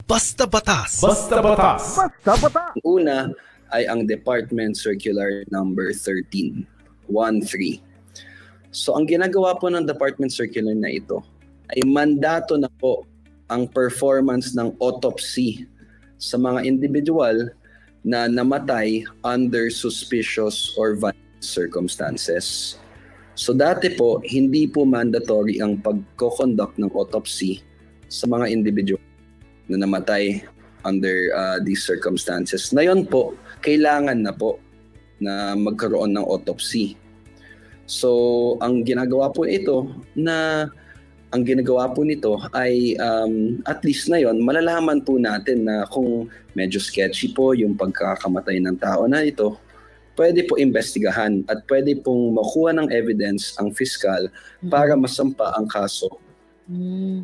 Basta Batas. Basta Batas. Basta Batas. Una ay ang Department Circular number 1313. So ang ginagawa po ng Department Circular na ito ay mandato na po ang performance ng autopsy sa mga individual na namatay under suspicious or violent circumstances. So dati po, hindi po mandatory ang pagko-conduct ng autopsy sa mga individual na namatay under these circumstances. Ngayon po, kailangan na po na magkaroon ng autopsy. So, ang ginagawa po nito ay at least ngayon, malalaman po natin na kung medyo sketchy po yung pagkakamatay ng tao na ito, pwede po investigahan at pwede pong makuha ng evidence ang fiscal para masampa ang kaso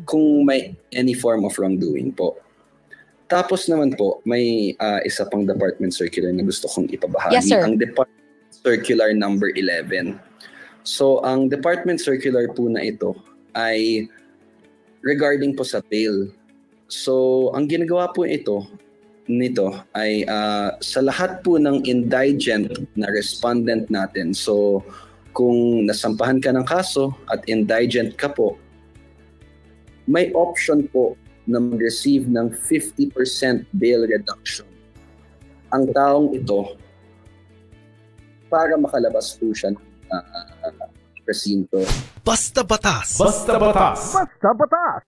kung may any form of wrongdoing po. Tapos naman po, may isa pang Department Circular na gusto kong ipabahagi. Yes, sir. Ang Department Circular number 11. So, ang Department Circular po na ito ay regarding po sa bail. So, ang ginagawa po nito ay sa lahat po ng indigent na respondent natin. So, kung nasampahan ka ng kaso at indigent ka po, may option po na mag-receive ng 50% bail reduction ang taong ito para makalabas po siya ng presinto. Basta Batas. Basta Batas. Basta Batas.